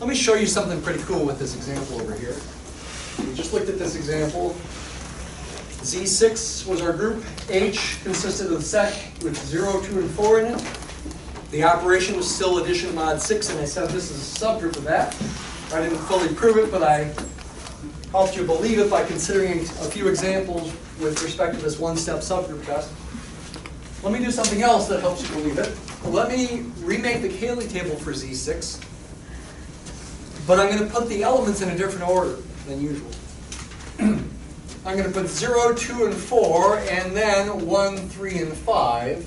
Let me show you something pretty cool with this example over here. We just looked at this example. Z6 was our group. H consisted of the set with 0, 2, and 4 in it. The operation was still addition mod 6, and I said this is a subgroup of that. I didn't fully prove it, but I helped you believe it by considering a few examples with respect to this one-step subgroup test. Let me do something else that helps you believe it. Let me remake the Cayley table for Z6, but I'm going to put the elements in a different order than usual. I'm going to put 0, 2, and 4, and then 1, 3, and 5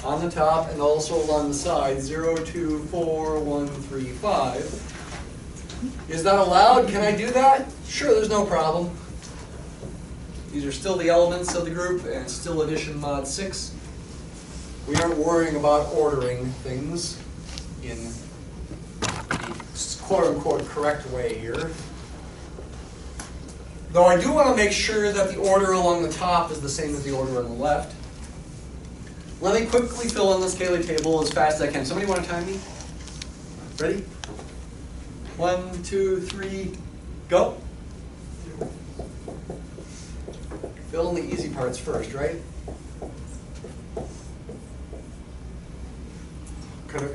on the top, and also along the side, 0, 2, 4, 1, 3, 5. Is that allowed? Can I do that? Sure, there's no problem. These are still the elements of the group, and still addition mod 6. We aren't worrying about ordering things in the quote-unquote correct way here. Though I do want to make sure that the order along the top is the same as the order on the left. Let me quickly fill in this Cayley table as fast as I can. Somebody want to time me? Ready? 1, 2, 3, go. Fill in the easy parts first, right?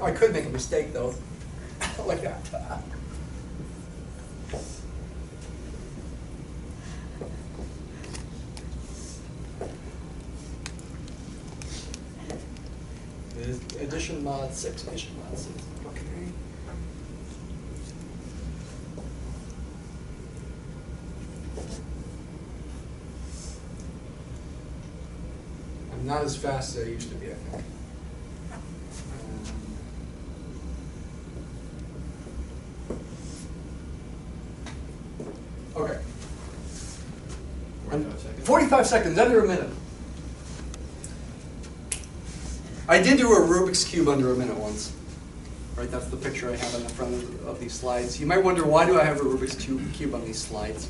I could make a mistake though, like that. Addition mod 6, addition mod 6, okay. I'm not as fast as I used to be, I think. Okay. 45 seconds, under a minute. I did do a Rubik's Cube under a minute once. Right, that's the picture I have on the front of these slides. You might wonder, why do I have a Rubik's Cube on these slides?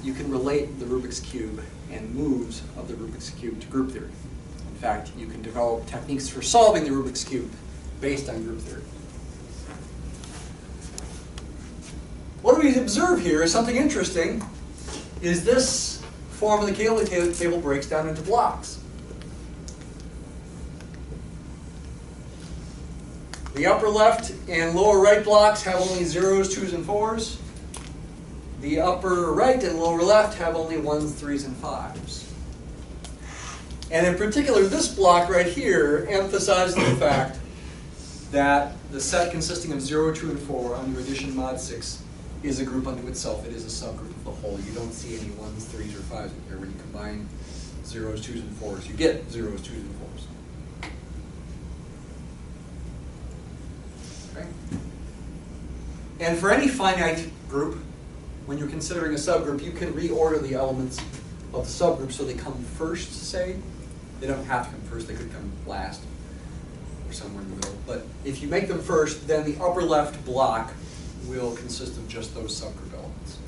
You can relate the Rubik's Cube and moves of the Rubik's Cube to group theory. In fact, you can develop techniques for solving the Rubik's Cube based on group theory. What we observe here is something interesting, is this form of the Cayley table breaks down into blocks. The upper left and lower right blocks have only 0s, 2s, and 4s. The upper right and lower left have only 1s, 3s, and 5s. And in particular, this block right here emphasizes the fact that the set consisting of 0, 2, and 4 under addition mod 6 is a group unto itself. It is a subgroup of the whole. You don't see any 1s, 3s, or 5s in here. When you combine 0s, 2s, and 4s, you get 0s, 2s, and 4s. Okay? And for any finite group, when you're considering a subgroup, you can reorder the elements of the subgroup so they come first, say. They don't have to come first. They could come last or somewhere in the middle. But if you make them first, then the upper left block will consist of just those subgroup elements.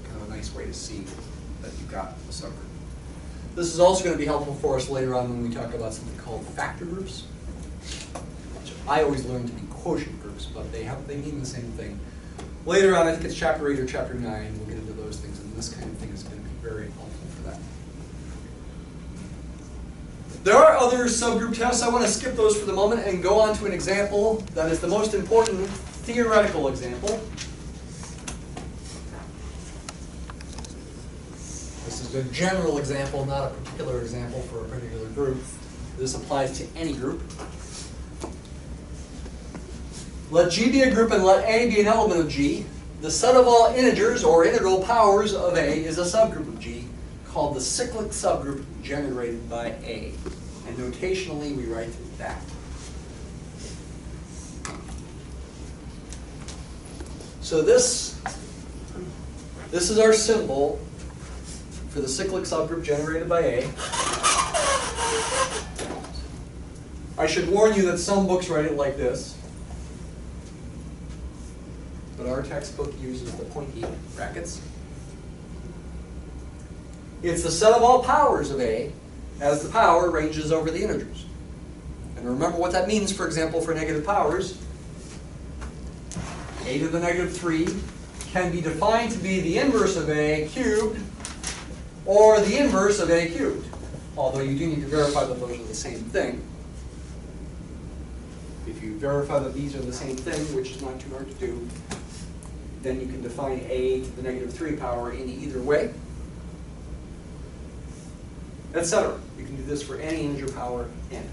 Kind of a nice way to see that you've got a subgroup. This is also going to be helpful for us later on when we talk about something called factor groups, which I always learned to be quotient groups, but they mean the same thing. Later on, I think it's chapter 8 or chapter 9, we'll get into those things, and this kind of thing is going to be very helpful for that. There are other subgroup tests. I want to skip those for the moment and go on to an example that is the most important theoretical example. This is a general example, not a particular example for a particular group. This applies to any group. Let G be a group and let A be an element of G. The set of all integers, or integral powers, of A is a subgroup of G, called the cyclic subgroup generated by A. And notationally, we write that. So this is our symbol for the cyclic subgroup generated by A. I should warn you that some books write it like this, but our textbook uses the pointy brackets. It's the set of all powers of A as the power ranges over the integers. And remember what that means, for example, for negative powers. a to the negative 3, can be defined to be the inverse of a cubed or the inverse of a cubed. Although you do need to verify that those are the same thing. If you verify that these are the same thing, which is not too hard to do, then you can define a to the negative 3 power in either way, etc. You can do this for any integer power n.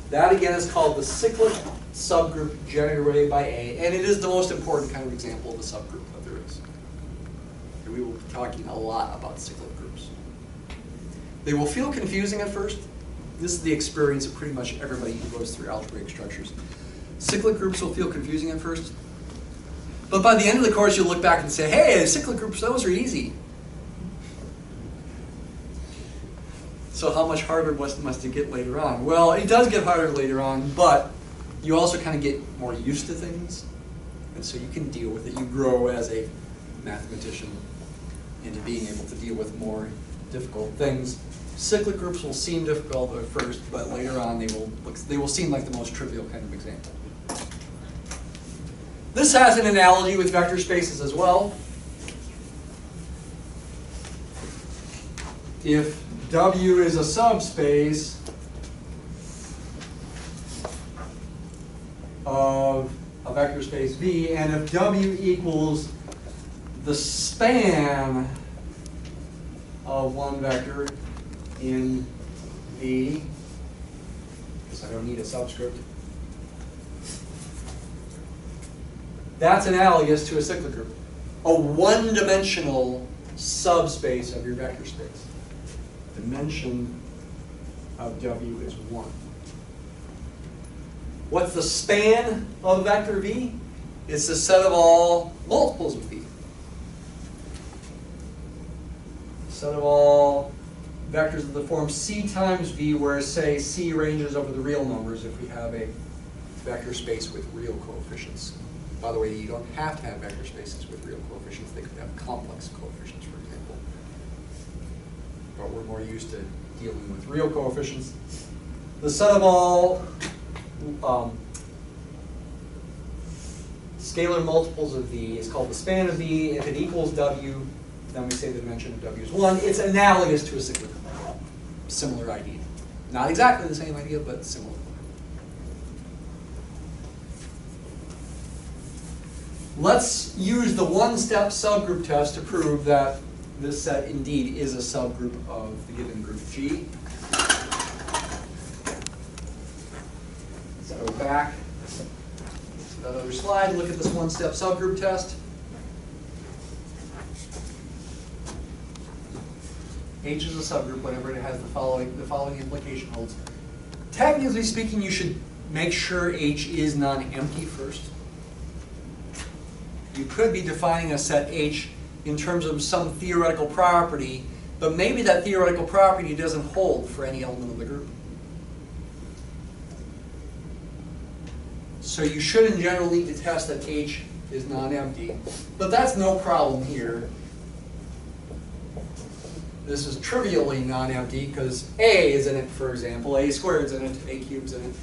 That again is called the cyclic subgroup generated by A, and it is the most important kind of example of a subgroup that there is. And we will be talking a lot about cyclic groups. They will feel confusing at first. This is the experience of pretty much everybody who goes through algebraic structures. Cyclic groups will feel confusing at first. But by the end of the course, you'll look back and say, hey, cyclic groups, those are easy. So how much harder must it get later on? Well, it does get harder later on, but you also kind of get more used to things. And so you can deal with it. You grow as a mathematician into being able to deal with more difficult things. Cyclic groups will seem difficult at first, but later on they will seem like the most trivial kind of example. This has an analogy with vector spaces as well. If W is a subspace of a vector space V, and if W equals the span of one vector in V, because I don't need a subscript, that's analogous to a cyclic group, a one-dimensional subspace of your vector space. Dimension of W is 1. What's the span of vector V? It's the set of all multiples of V. Set of all vectors of the form C times V, where, say, C ranges over the real numbers if we have a vector space with real coefficients. By the way, you don't have to have vector spaces with real coefficients. They could have complex coefficients, for example. But we're more used to dealing with real coefficients. The set of all scalar multiples of V is called the span of V. If it equals W, then we say the dimension of W is 1. It's analogous to a cyclic. Similar idea. Not exactly the same idea, but similar. Let's use the one-step subgroup test to prove that this set indeed is a subgroup of the given group G. So go back to that other slide, look at this one-step subgroup test. H is a subgroup whenever it has the following implication holds. Technically speaking, you should make sure H is non-empty first. You could be defining a set H in terms of some theoretical property, but maybe that theoretical property doesn't hold for any element of the group. So you should in general need to test that H is non-empty, but that's no problem here. This is trivially non-empty because A is in it, for example, A squared is in it, A cubed is in it.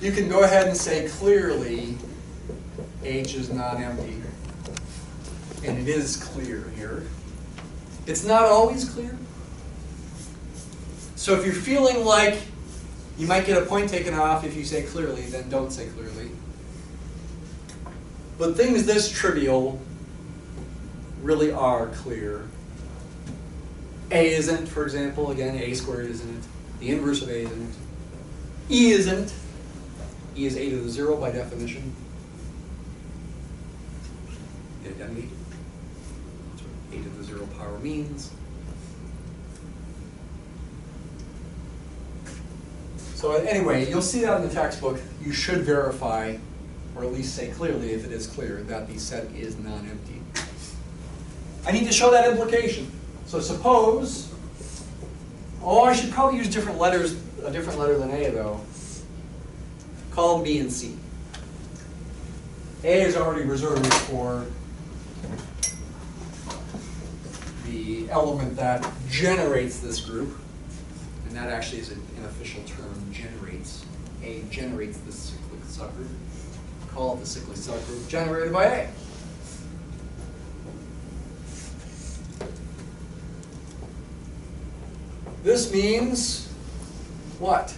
You can go ahead and say clearly H is non-empty. And it is clear here. It's not always clear. So if you're feeling like you might get a point taken off if you say clearly, then don't say clearly. But things this trivial really are clear. A isn't, for example, again, A squared isn't it. The inverse of A isn't. E isn't. E is a to the 0 by definition. The identity. That's what a to the 0 power means. So anyway, you'll see that in the textbook. You should verify, or at least say clearly if it is clear, that the set is non-empty. I need to show that implication. So suppose, I should probably use different letters, a different letter than A though. Call them B and C. A is already reserved for the element that generates this group. And that actually is an official term, generates. A generates this cyclic subgroup. Call it the cyclic subgroup generated by A. This means what?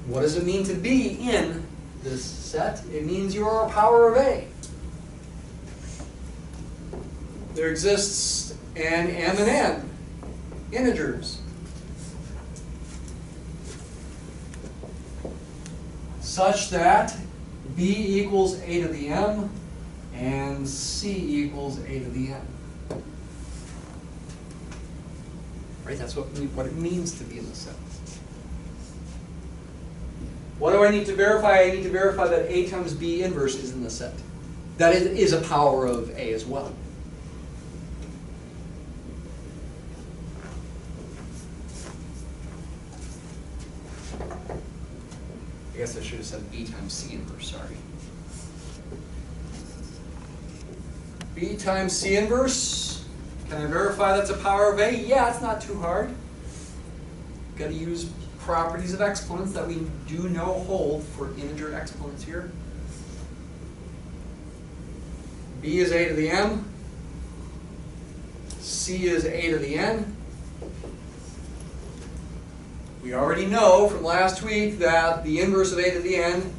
What does it mean to be in this set? It means you are a power of A. There exists an m and n integers such that b equals a to the m and c equals a to the n. Right? That's what it means to be in the set. What do I need to verify? I need to verify that A times B inverse is in the set. That is a power of A as well. I guess I should have said B times C inverse, sorry. B times C inverse. Can I verify that's a power of A? Yeah, it's not too hard. Got to use properties of exponents that we do know hold for integer exponents here. B is a to the m. C is a to the n. We already know from last week that the inverse of a to the n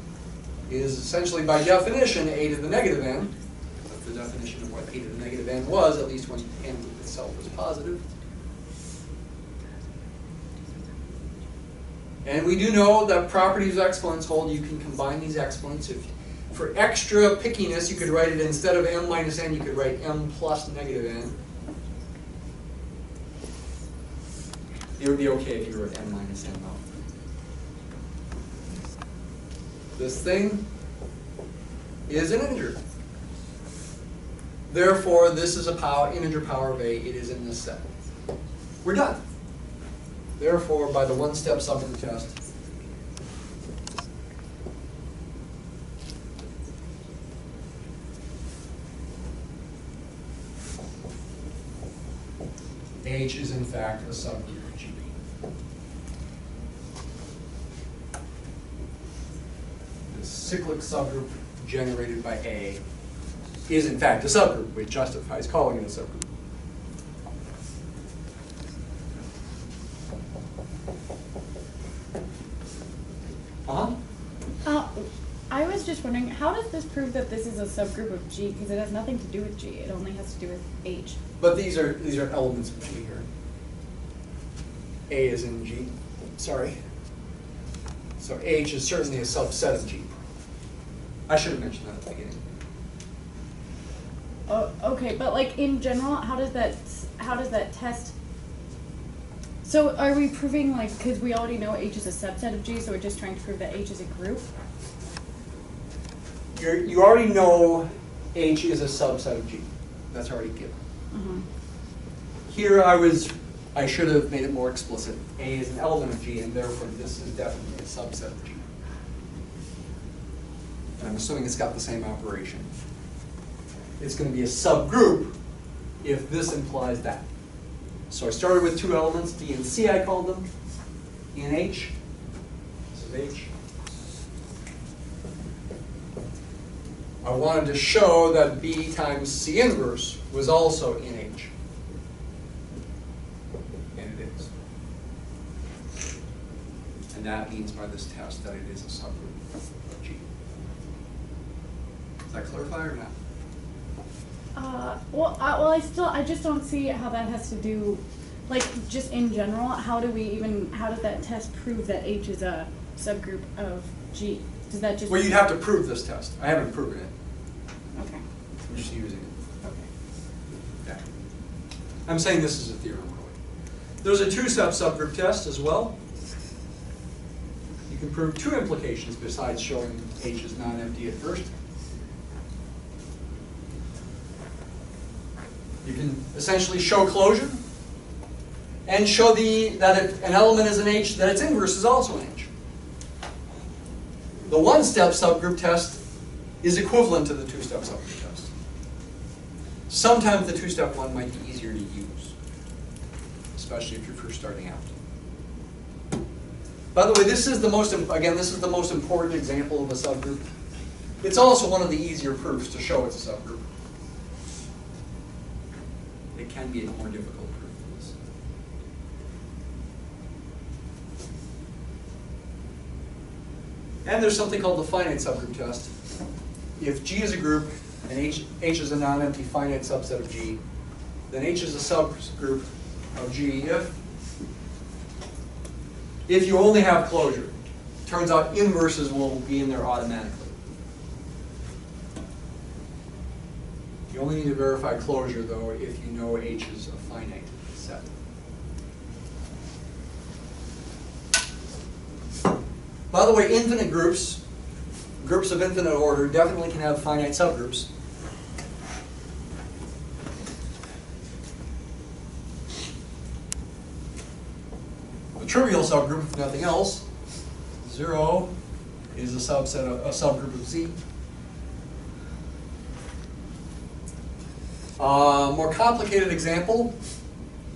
is essentially by definition a to the negative n. That's the definition of what a to the negative n was, at least when n itself was positive. And we do know that properties of exponents hold. You can combine these exponents. For extra pickiness, you could write it instead of m minus n, you could write m plus negative n. It would be okay if you wrote m minus n though. This thing is an integer. Therefore, this is a integer power of A. It is in this set. We're done. Therefore, by the one-step subgroup test, H is in fact a subgroup of G. The cyclic subgroup generated by A is in fact a subgroup, which justifies calling it a subgroup. I was just wondering, how does this prove that this is a subgroup of G? Because it has nothing to do with G. It only has to do with H. But these are elements of G here. A is in G. Sorry. So H is certainly a subset of G. I should have mentioned that at the beginning. Oh, okay, but like in general, how does that test? So are we proving, like, because we already know H is a subset of G, so we're just trying to prove that H is a group? You already know H is a subset of G. That's already given. Mm-hmm. Here I should have made it more explicit. A is an element of G, and therefore this is definitely a subset of G. And I'm assuming it's got the same operation. It's going to be a subgroup if this implies that. So I started with two elements, D and C I called them, in H. This is H. I wanted to show that B times C inverse was also in H. And it is. And that means by this test that it is a subgroup of G. Does that clarify or not? I just don't see how that has to do, like, just in general, how does that test prove that H is a subgroup of G? Does that just... Well, you'd have to prove this test. I haven't proven it. Okay. I'm just using it. Okay. Yeah. I'm saying this is a theorem, really. There's a two-step subgroup test as well. You can prove two implications besides showing H is non-empty at first. You can essentially show closure and show that if an element is an H, that its inverse is also an H. The one-step subgroup test is equivalent to the two-step subgroup test. Sometimes the two-step one might be easier to use, especially if you're first starting out. By the way, this is the most important example of a subgroup. It's also one of the easier proofs to show it's a subgroup. It can be a more difficult proof than this. And there's something called the finite subgroup test. If G is a group and H is a non-empty finite subset of G, then H is a subgroup of G if you only have closure. Turns out inverses will be in there automatically. You only need to verify closure, though, if you know H is a finite set. By the way, infinite groups, groups of infinite order, definitely can have finite subgroups. A trivial subgroup, if nothing else, 0 is a subgroup of Z. A more complicated example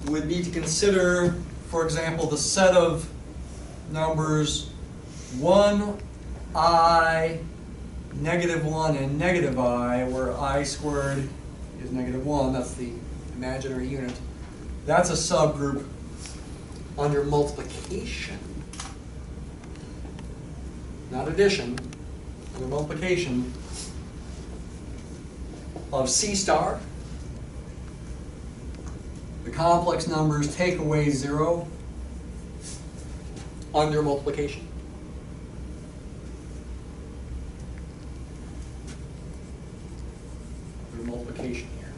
would be to consider, for example, the set of numbers 1, I, -1, and -I, where I squared is -1. That's the imaginary unit. That's a subgroup under multiplication, not addition, under multiplication of C star. The complex numbers take away 0 under multiplication. Under multiplication here,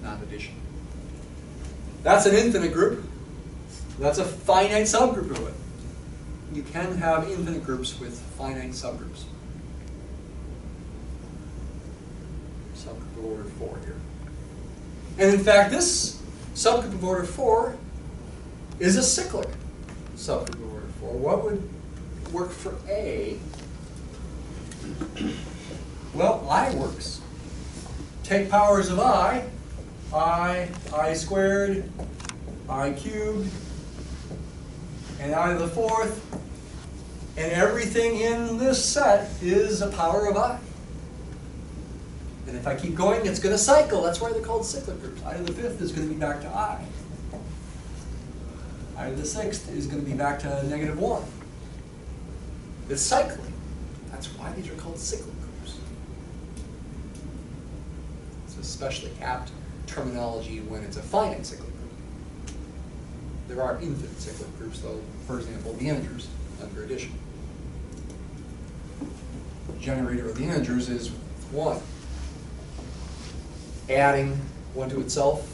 not addition. That's an infinite group. That's a finite subgroup of it. You can have infinite groups with finite subgroups. Subgroup of order 4 here. And in fact, this subgroup of order 4 is a cyclic subgroup of order 4. What would work for A? Well, I works. Take powers of I squared, I cubed, and I to the 4th, and everything in this set is a power of I. And if I keep going, it's going to cycle. That's why they're called cyclic groups. I to the 5th is going to be back to I. I to the 6th is going to be back to -1. It's cycling. That's why these are called cyclic groups. It's especially apt terminology when it's a finite cyclic group. There are infinite cyclic groups, though, for example, the integers under addition. The generator of the integers is 1. Adding 1 to itself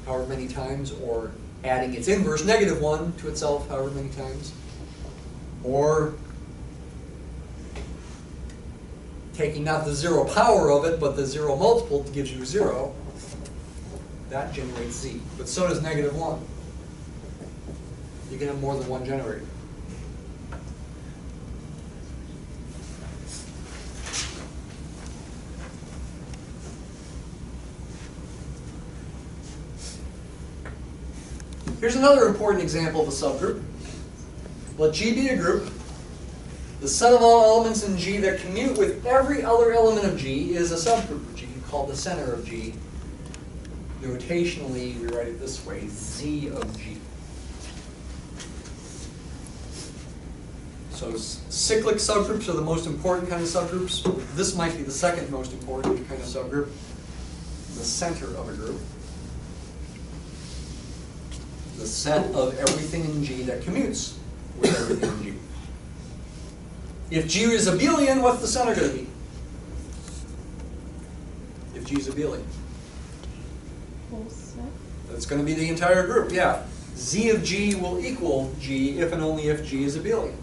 however many times, or adding its inverse -1 to itself however many times, or taking not the 0 power of it, but the 0 multiple gives you 0. That generates Z. But so does -1. You can have more than one generator. Here's another important example of a subgroup. Let G be a group. The set of all elements in G that commute with every other element of G is a subgroup of G, called the center of G. Notationally, we write it this way, Z of G. So cyclic subgroups are the most important kind of subgroups. This might be the second most important kind of subgroup, the center of a group. The set of everything in G that commutes with everything in G. If G is abelian, what's the center going to be? If G is abelian. Whole set? That's going to be the entire group, yeah. Z of G will equal G if and only if G is abelian.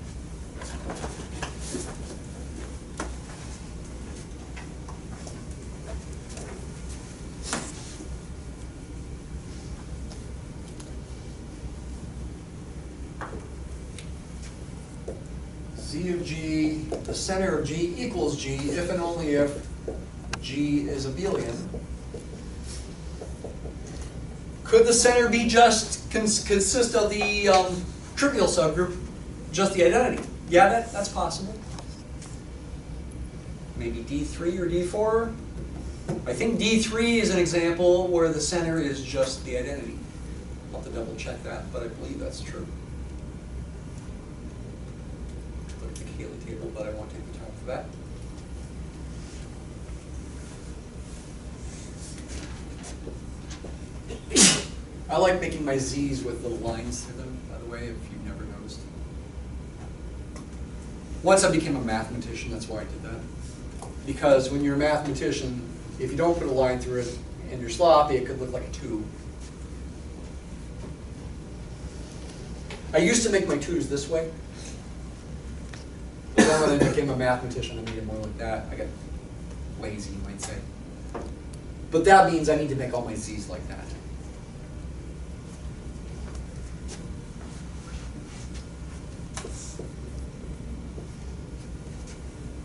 Z v of g, the center of g equals g if and only if g is abelian. Could the center be just consist of the trivial subgroup, just the identity? Yeah, that's possible. Maybe D3 or D4. I think D3 is an example where the center is just the identity. I'll have to double check that, but I believe that's true. Look at the Cayley table, but I won't take the time for that. I like making my z's with little lines through them, by the way, if you've never noticed. Once I became a mathematician, that's why I did that. Because when you're a mathematician, if you don't put a line through it and you're sloppy, it could look like a tube. I used to make my twos this way. But then when I became a mathematician, I made it more like that. I got lazy, you might say. But that means I need to make all my z's like that.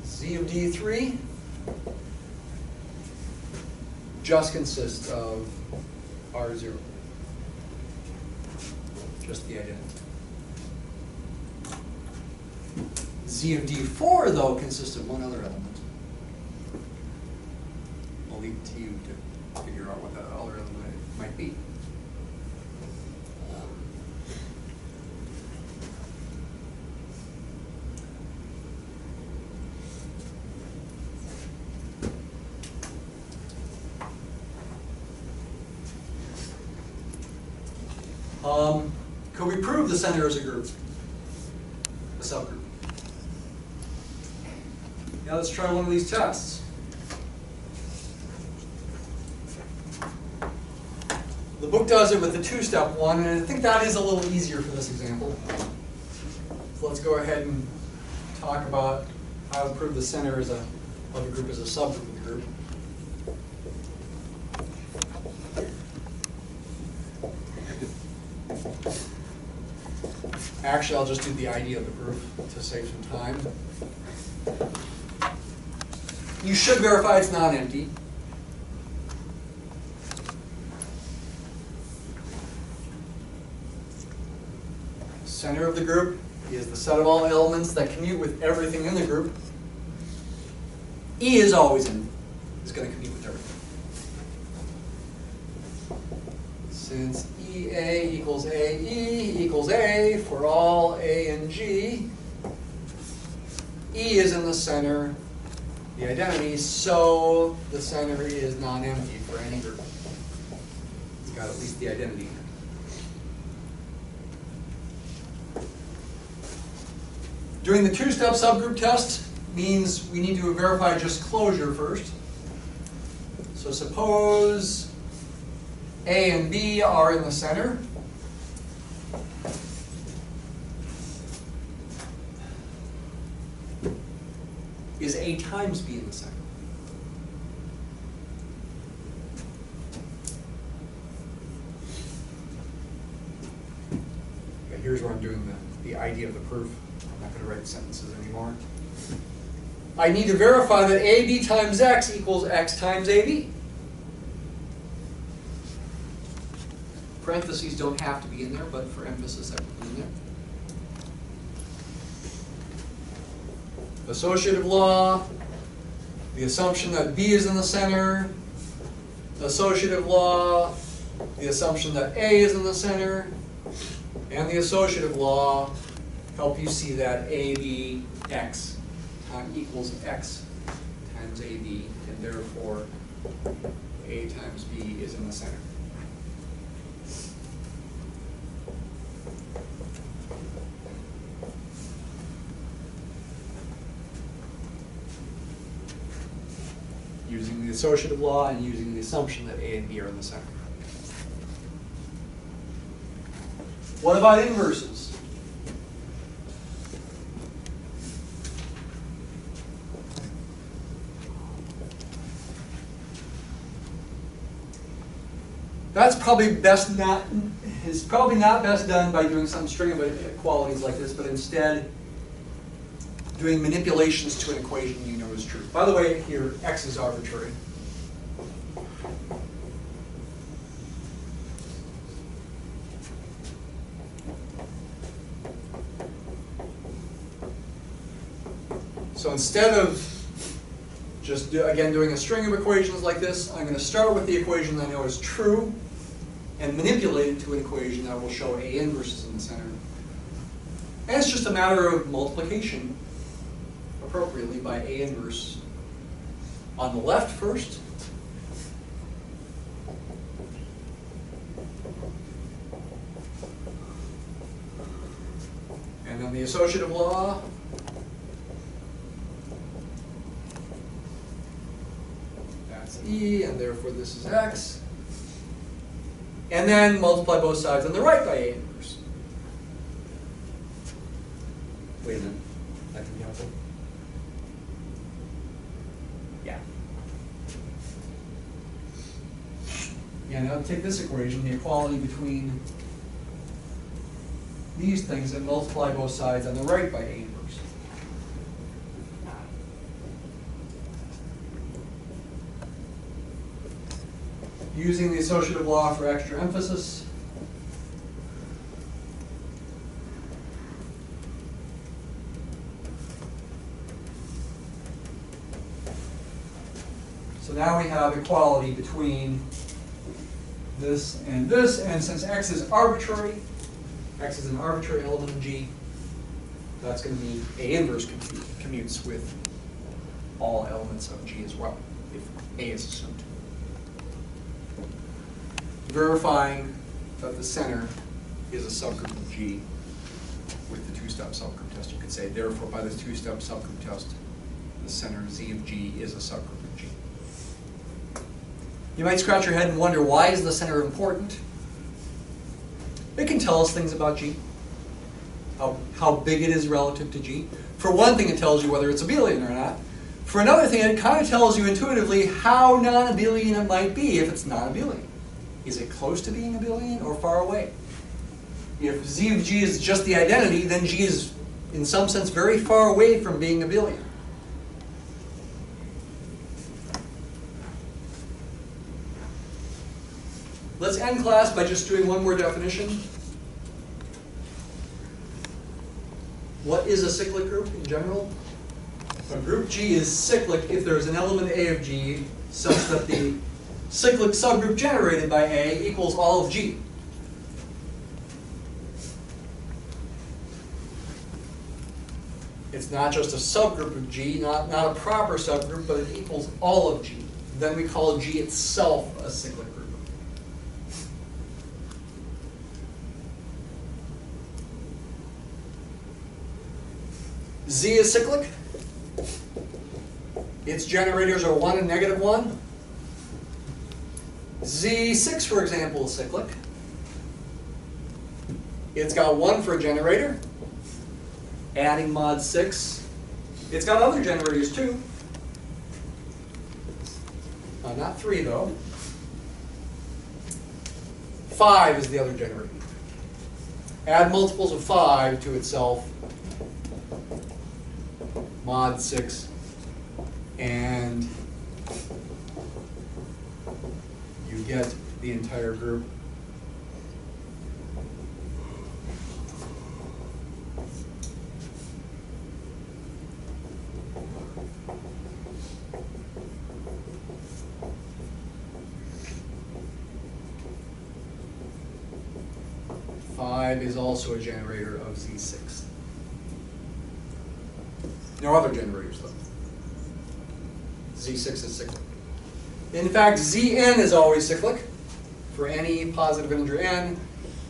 Z of D3 just consists of R0, just the identity. Z of D4, though, consists of one other element. I'll leave it to you to figure out what that other element might be. Could we prove the center is a group? A subgroup? Yeah, let's try one of these tests. The book does it with the two-step one, and I think that is a little easier for this example. So let's go ahead and talk about how to prove the center of a group is a subgroup of the group. Actually, I'll just do the idea of the proof to save some time. You should verify it's non-empty. Center of the group is the set of all elements that commute with everything in the group. E is always going to commute with everything. Since EA equals AE equals A for all A and G, E is in the center, the identity, so the center is non-empty for any group. It's got at least the identity. Doing the two-step subgroup test means we need to verify just closure first. So suppose A and B are in the center. Is A times B in the center? Okay, here's where I'm doing the idea of the proof. I'm not going to write sentences anymore. I need to verify that AB times X equals X times AB. Parentheses don't have to be in there, but for emphasis, I put them in there. Associative law, the assumption that B is in the center. Associative law, the assumption that A is in the center. And the associative law help you see that AB X equals X times AB, and therefore A times B is in the center. Using the associative law and using the assumption that A and B are in the center. What about inverses? That's probably not best done by doing some string of equalities like this, but instead doing manipulations to an equation you know is true. By the way, here, x is arbitrary. So instead of just, again, doing a string of equations like this, I'm going to start with the equation I know is true and manipulate it to an equation that will show A inverses in the center. And it's just a matter of multiplication appropriately by A inverse on the left first. And then the associative law. That's E, and therefore this is X. And then multiply both sides on the right by A inverse. Wait a minute. That can be helpful. Yeah. Yeah, now take this equation, the equality between these things, and multiply both sides on the right by A inverse. Using the associative law for extra emphasis. So now we have equality between this, and since x is arbitrary, x is an arbitrary element in G, that's going to mean A inverse commutes with all elements of G as well, if A is assumed. Verifying that the center is a subgroup of G with the two-step subgroup test. You could say, therefore, by this two-step subgroup test, the center Z of G is a subgroup of G. You might scratch your head and wonder, why is the center important? It can tell us things about G, how big it is relative to G. For one thing, it tells you whether it's abelian or not. For another thing, it kind of tells you intuitively how non-Abelian it might be if it's not abelian. Is it close to being abelian or far away? If Z of G is just the identity, then G is, in some sense, very far away from being abelian. Let's end class by just doing one more definition. What is a cyclic group in general? A group G is cyclic if there is an element A of G such that the cyclic subgroup generated by A equals all of G. It's not just a subgroup of G, not a proper subgroup, but it equals all of G. Then we call G itself a cyclic group. Z is cyclic. Its generators are 1 and -1. Z6, for example, is cyclic. It's got 1 for a generator. Adding mod 6. It's got other generators too. Not 3 though. 5 is the other generator. Add multiples of 5 to itself. Mod 6. And you get the entire group. Five is also a generator of Z6. No other generators though. Z6 is cyclic. In fact, Zn is always cyclic for any positive integer n.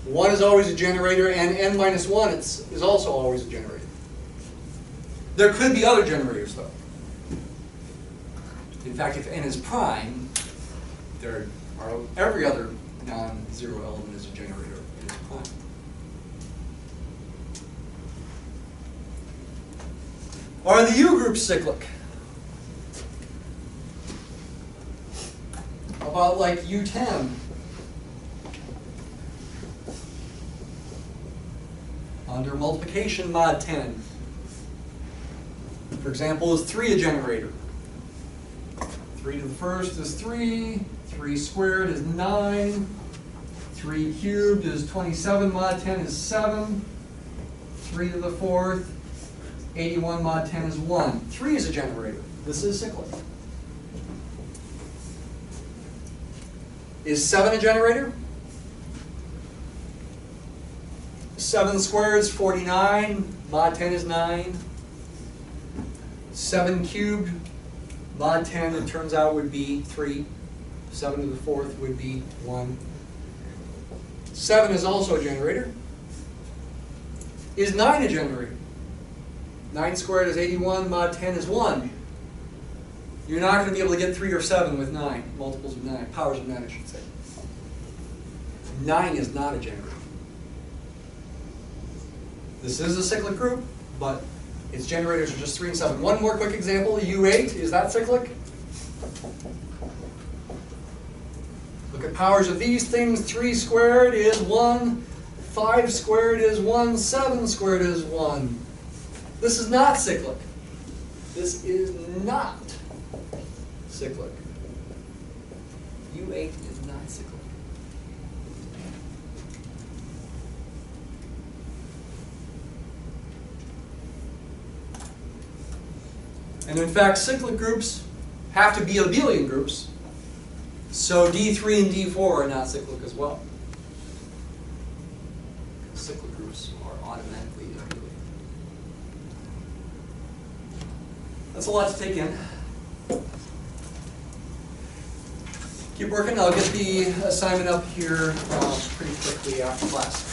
1 is always a generator, and n minus 1 is also always a generator. There could be other generators, though. In fact, if n is prime, there are every other non-zero element is a generator. It is prime. Are the U groups cyclic? About like U10. Under multiplication mod 10. For example, is 3 a generator? 3 to the first is 3. 3 squared is 9. 3 cubed is 27 mod 10 is 7. 3 to the fourth, 81 mod 10 is 1. 3 is a generator. This is cyclic. Is 7 a generator? 7 squared is 49. Mod 10 is 9. 7 cubed, mod 10, it turns out, would be 3. 7 to the fourth would be 1. 7 is also a generator. Is 9 a generator? 9 squared is 81, mod 10 is 1. You're not going to be able to get 3 or 7 with 9, multiples of 9, powers of 9, I should say. 9 is not a generator. This is a cyclic group, but its generators are just 3 and 7. One more quick example, U8, is that cyclic? Look at powers of these things. 3 squared is 1, 5 squared is 1, 7 squared is 1. This is not cyclic. This is not cyclic. U8 is not cyclic. And in fact, cyclic groups have to be abelian groups. So D3 and D4 are not cyclic as well. Cyclic groups are automatically abelian. That's a lot to take in. Keep working. I'll get the assignment up here pretty quickly after class.